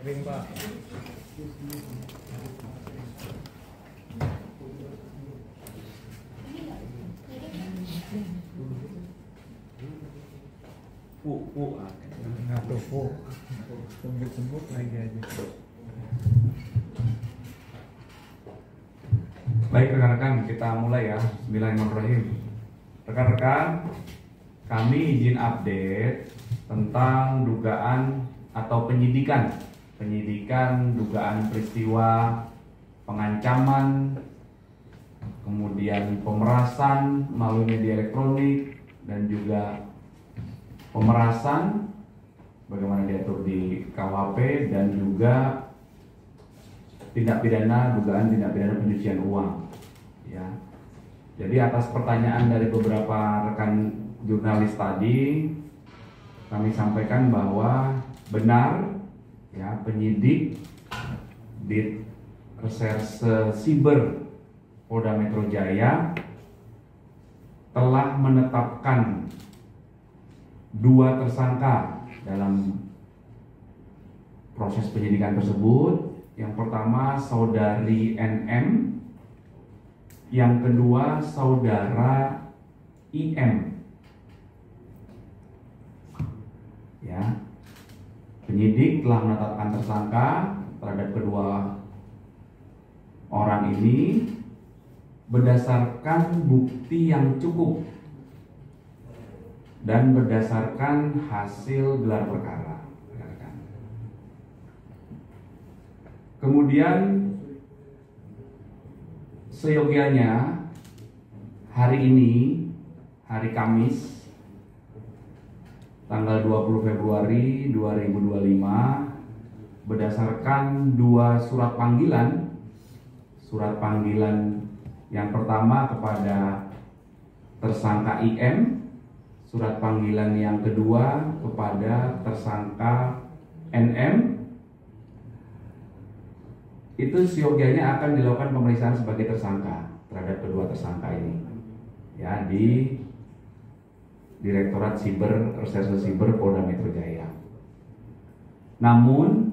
Ring Pak. Nggak tuh sebut lagi aja. Baik rekan-rekan, kita mulai ya. Bismillahirrahmanirrahim. Rekan-rekan, kami izin update tentang dugaan atau penyidikan dugaan peristiwa pengancaman, kemudian pemerasan melalui media elektronik, dan juga pemerasan bagaimana diatur di KUHP, dan juga dugaan tindak pidana pencucian uang ya. Jadi atas pertanyaan dari beberapa rekan jurnalis tadi, kami sampaikan bahwa benar ya, penyidik di Reserse Siber Polda Metro Jaya telah menetapkan 2 tersangka dalam proses penyidikan tersebut. Yang pertama saudari NM, yang kedua saudara IM. Ya, penyidik telah menetapkan tersangka terhadap kedua orang ini berdasarkan bukti yang cukup dan berdasarkan hasil gelar perkara. Kemudian seyogianya hari ini, hari Kamis, tanggal 20 Februari 2025, berdasarkan 2 surat panggilan. Surat panggilan yang pertama kepada tersangka IM, surat panggilan yang kedua kepada tersangka NM. Itu seyogianya akan dilakukan pemeriksaan sebagai tersangka terhadap kedua tersangka ini ya, di Direktorat Reserse Siber Polda Metro Jaya. Namun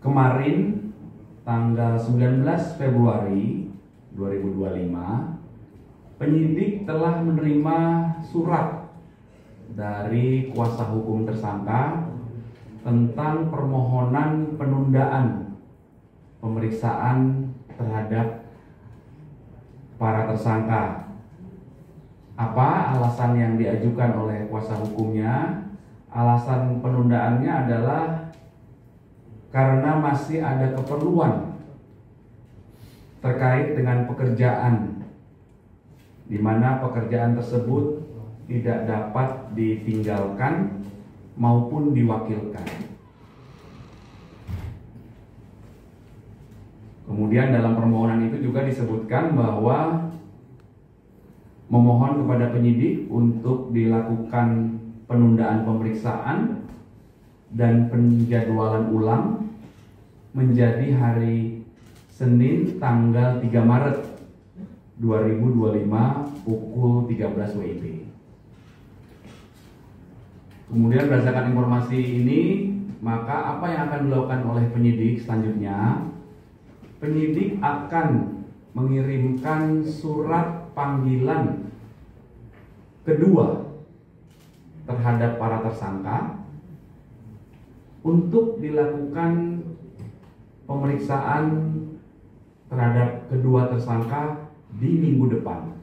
kemarin tanggal 19 Februari 2025, penyidik telah menerima surat dari kuasa hukum tersangka tentang permohonan penundaan pemeriksaan terhadap para tersangka. Apa alasan yang diajukan oleh kuasa hukumnya? Alasan penundaannya adalah karena masih ada keperluan terkait dengan pekerjaan, di mana pekerjaan tersebut tidak dapat ditinggalkan maupun diwakilkan. Kemudian dalam permohonan itu juga disebutkan bahwa memohon kepada penyidik untuk dilakukan penundaan pemeriksaan dan penjadwalan ulang menjadi hari Senin tanggal 3 Maret 2025 pukul 13 WIB. Kemudian berdasarkan informasi ini, maka apa yang akan dilakukan oleh penyidik selanjutnya? Penyidik akan mengirimkan surat panggilan kedua terhadap para tersangka untuk dilakukan pemeriksaan terhadap kedua tersangka di minggu depan.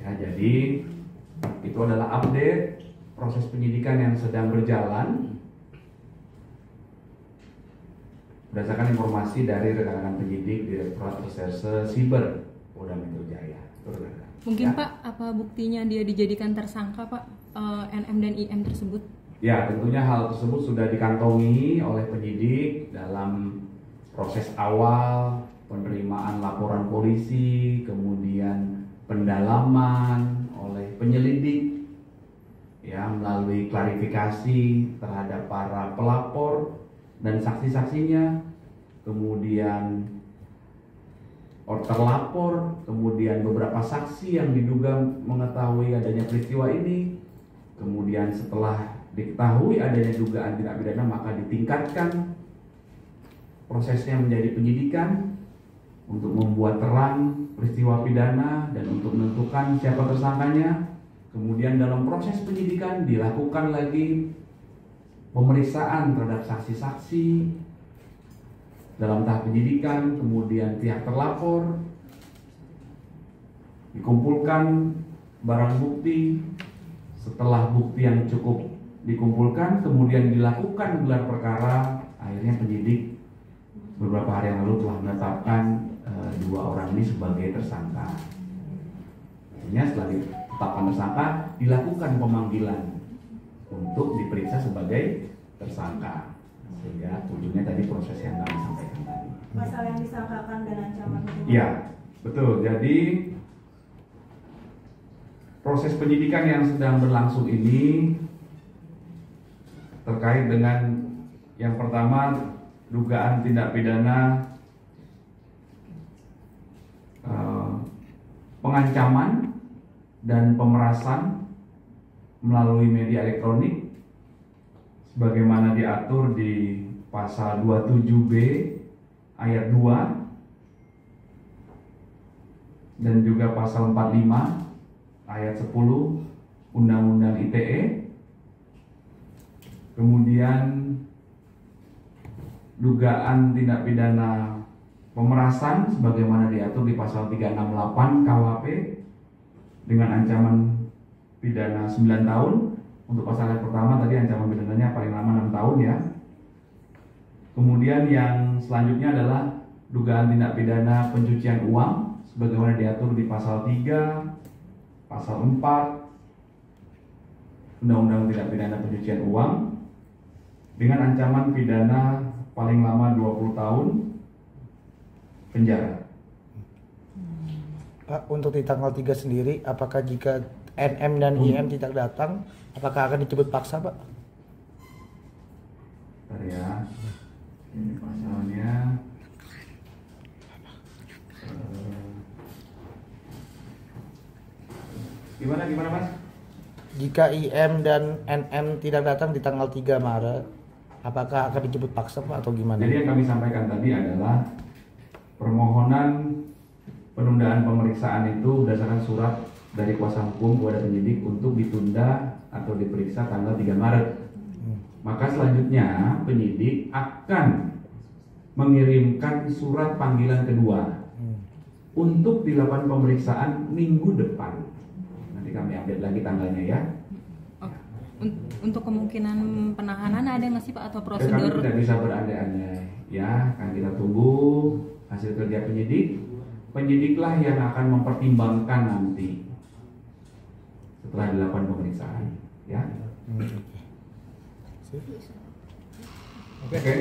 Ya, jadi itu adalah update proses penyidikan yang sedang berjalan berdasarkan informasi dari rekan-rekan penyidik Direktorat Reserse Siber Polda Metro Jaya. Mungkin ya. Pak, apa buktinya dia dijadikan tersangka Pak, NM dan IM tersebut? Ya, tentunya hal tersebut sudah dikantongi oleh penyidik dalam proses awal penerimaan laporan polisi, kemudian pendalaman oleh penyelidik ya, melalui klarifikasi terhadap para pelapor dan saksi-saksinya, kemudian terlapor, kemudian beberapa saksi yang diduga mengetahui adanya peristiwa ini, Kemudian setelah diketahui adanya dugaan tindak pidana, maka ditingkatkan prosesnya menjadi penyidikan untuk membuat terang peristiwa pidana dan untuk menentukan siapa tersangkanya. Kemudian dalam proses penyidikan dilakukan lagi pemeriksaan terhadap saksi-saksi dalam tahap penyidikan, kemudian pihak terlapor, dikumpulkan barang bukti. Setelah bukti yang cukup dikumpulkan, kemudian dilakukan gelar perkara. Akhirnya penyidik beberapa hari yang lalu telah menetapkan dua orang ini sebagai tersangka. Akhirnya setelah ditetapkan tersangka, dilakukan pemanggilan untuk diperiksa sebagai tersangka. Sehingga ujungnya tadi proses yang kami sampaikan tadi. Pasal yang disangkakan dan ancaman hukuman. Iya, betul. Jadi proses penyidikan yang sedang berlangsung ini terkait dengan yang pertama, dugaan tindak pidana pengancaman dan pemerasan melalui media elektronik sebagaimana diatur di pasal 27B ayat 2 dan juga pasal 45 ayat 10 Undang-Undang ITE. Kemudian dugaan tindak pidana pemerasan sebagaimana diatur di pasal 368 KUHP dengan ancaman pidana 9 tahun. Untuk pasal yang pertama tadi ancaman pidananya paling lama 6 tahun ya. Kemudian yang selanjutnya adalah dugaan tindak pidana pencucian uang sebagaimana diatur di pasal 3, pasal 4 Undang-Undang Tindak Pidana Pencucian Uang dengan ancaman pidana paling lama 20 tahun penjara. Pak, untuk di tanggal 3 sendiri, apakah jika NM dan IM tidak datang, apakah akan dijemput paksa, Pak? Bentar ya. Ini pasalnya. Gimana Mas? Jika IM dan NM tidak datang di tanggal 3 Maret, apakah akan dijemput paksa, Pak, atau gimana? Jadi yang kami sampaikan tadi adalah permohonan penundaan pemeriksaan itu berdasarkan surat dari kuasa hukum kepada penyidik untuk ditunda atau diperiksa tanggal 3 Maret. Maka selanjutnya penyidik akan mengirimkan surat panggilan kedua untuk dilakukan pemeriksaan minggu depan. Nanti kami update lagi tanggalnya ya. Untuk kemungkinan penahanan ada nggak sih Pak atau Kami prosedur? tidak bisa berandai-andai ya, kan kita tunggu hasil kerja penyidik. Penyidiklah yang akan mempertimbangkan nanti setelah dilakukan pemeriksaan ya. Oke.